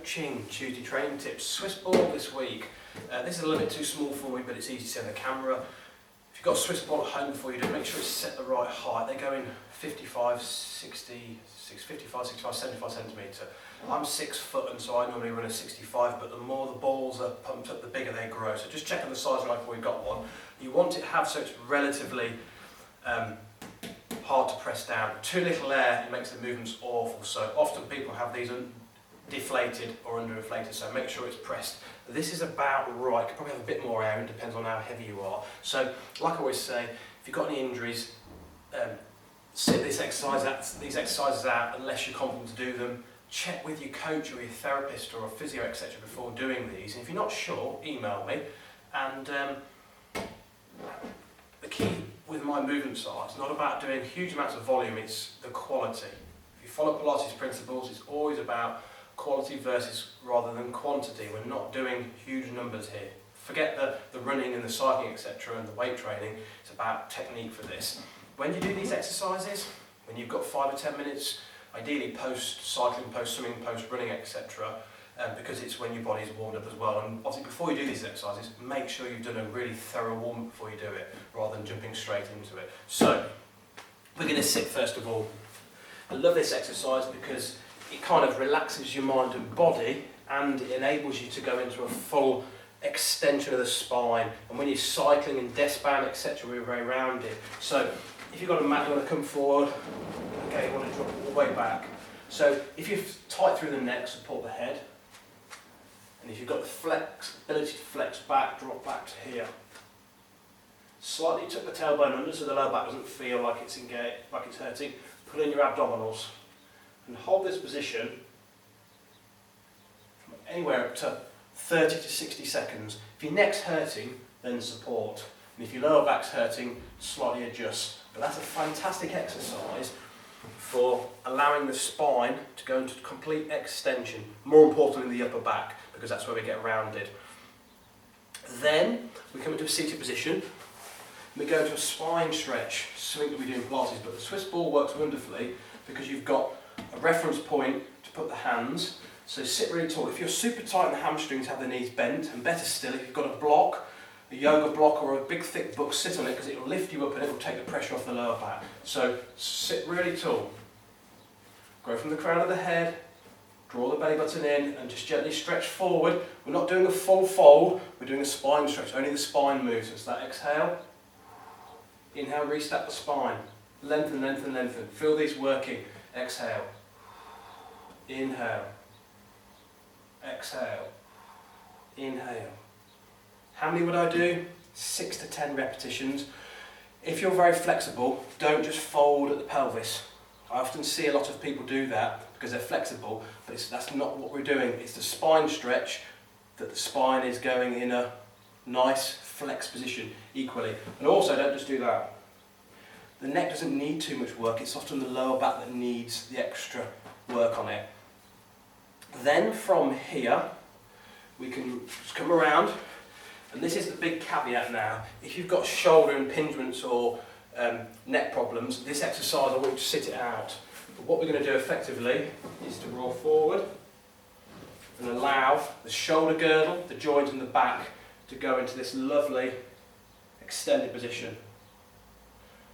coaching Tuesday training tips. Swiss ball this week. This is a little bit too small for me, but it's easy to see on the camera. If you've got a Swiss ball at home before you do, make sure it's set the right height. They go in 55, 75 centimetre. I'm 6 foot, and so I normally run a 65, but the more the balls are pumped up, the bigger they grow. So just check on the size right before you've got one. You want it to have so it's relatively hard to press down. Too little air, it makes the movements awful. So often people have these deflated or underinflated, so make sure it's pressed. This is about right. You could probably have a bit more air, it depends on how heavy you are. So, like I always say, if you've got any injuries, sit these exercises out unless you're confident to do them. Check with your coach or your therapist or a physio, etc. before doing these. And if you're not sure, email me. And the key with my movements are, it's not about doing huge amounts of volume, it's the quality. If you follow Pilates principles, it's always about quality versus rather than quantity. We're not doing huge numbers here. Forget the running and the cycling, etc. and the weight training. It's about technique for this. When you do these exercises, when you've got 5 or 10 minutes, ideally post cycling, post swimming, post running, etc., because it's when your body's warmed up as well. And obviously before you do these exercises, make sure you've done a really thorough warm-up before you do it, rather than jumping straight into it. So, we're going to sit first of all. I love this exercise because it kind of relaxes your mind and body, and it enables you to go into a full extension of the spine. And when you're cycling and desk bound, etc., we're very rounded. So, if you've got a mat, you want to come forward. Okay, you want to drop all the way back. So, if you're tight through the neck, support the head. And if you've got the ability to flex back, drop back to here. Slightly tuck the tailbone under so the lower back doesn't feel like it's engaged, like it's hurting. Pull in your abdominals and hold this position from anywhere up to 30 to 60 seconds. If your neck's hurting, then support. And if your lower back's hurting, slightly adjust. But that's a fantastic exercise for allowing the spine to go into complete extension. More importantly, the upper back, because that's where we get rounded. Then we come into a seated position. We go into a spine stretch, something that we do in Pilates, but the Swiss ball works wonderfully because you've got a reference point to put the hands. So sit really tall. If you're super tight and the hamstrings, have the knees bent, and better still, if you've got a block, a yoga block or a big thick book, sit on it because it will lift you up and it will take the pressure off the lower back. So sit really tall. Grow from the crown of the head, draw the belly button in and just gently stretch forward. We're not doing a full fold, we're doing a spine stretch, only the spine moves. So it's that exhale, inhale, restack the spine, lengthen, lengthen, lengthen. Feel these working. Exhale, inhale, exhale, inhale. How many would I do? 6 to 10 repetitions. If you're very flexible, don't just fold at the pelvis. I often see a lot of people do that because they're flexible, but that's not what we're doing. It's the spine stretch that the spine is going in a nice flex position equally. And also don't just do that. The neck doesn't need too much work, it's often the lower back that needs the extra work on it. Then from here, we can just come around, and this is the big caveat now. If you've got shoulder impingements or neck problems, this exercise I want you to sit it out. But what we're going to do effectively is to roll forward and allow the shoulder girdle, the joint and the back to go into this lovely extended position.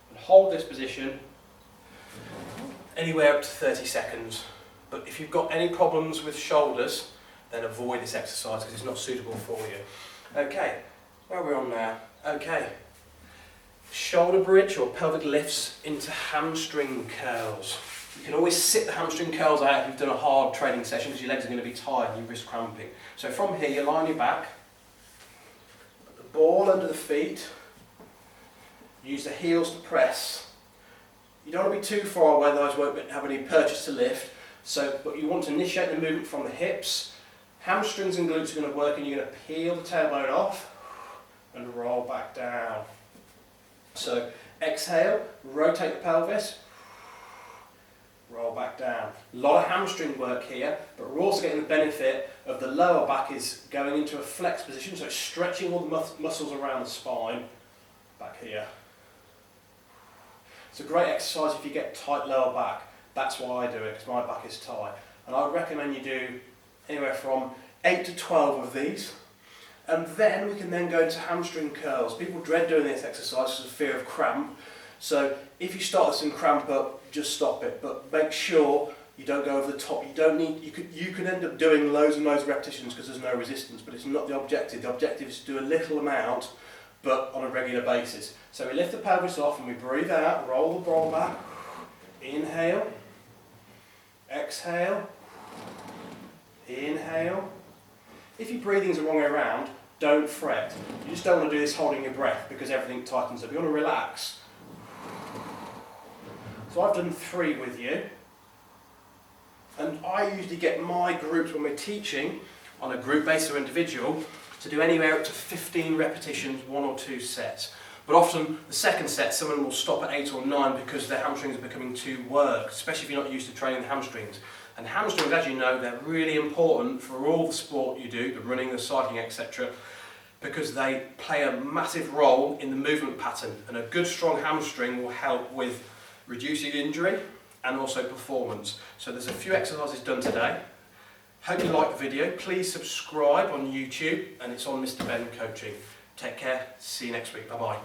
And hold this position anywhere up to 30 seconds. But if you've got any problems with shoulders, then avoid this exercise because it's not suitable for you. Okay, where are we on now? Okay. Shoulder bridge or pelvic lifts into hamstring curls. You can always sit the hamstring curls out if you've done a hard training session because your legs are going to be tired and your wrist cramping. So from here, you lie on your back, put the ball under the feet, use the heels to press. You don't want to be too far away, otherwise you won't have any purchase to lift. But you want to initiate the movement from the hips. Hamstrings and glutes are going to work, and you're going to peel the tailbone off and roll back down. So exhale, rotate the pelvis, roll back down. A lot of hamstring work here, but we're also getting the benefit of the lower back is going into a flex position, so it's stretching all the muscles around the spine back here. It's a great exercise if you get tight lower back. That's why I do it, because my back is tight. And I would recommend you do anywhere from 8 to 12 of these. And then we can then go into hamstring curls. People dread doing this exercise because of fear of cramp. So if you start this and cramp up, just stop it. But make sure you don't go over the top. You don't need. You can end up doing loads and loads of repetitions because there's no resistance. But it's not the objective. The objective is to do a little amount, but on a regular basis. So we lift the pelvis off and we breathe out. Roll the ball back. Inhale. Exhale. Inhale. If your breathing's the wrong way around, don't fret. You just don't want to do this holding your breath because everything tightens up. You want to relax. So I've done 3 with you. And I usually get my groups when we're teaching on a group basis or individual to do anywhere up to 15 repetitions, 1 or 2 sets. But often the second set, someone will stop at 8 or 9 because their hamstrings are becoming too worked, especially if you're not used to training the hamstrings. And hamstrings, as you know, they're really important for all the sport you do, the running, the cycling, etc., because they play a massive role in the movement pattern. And a good, strong hamstring will help with reducing injury and also performance. So there's a few exercises done today. Hope you like the video. Please subscribe on YouTube, and it's on Mr. Ben Coaching. Take care. See you next week. Bye-bye.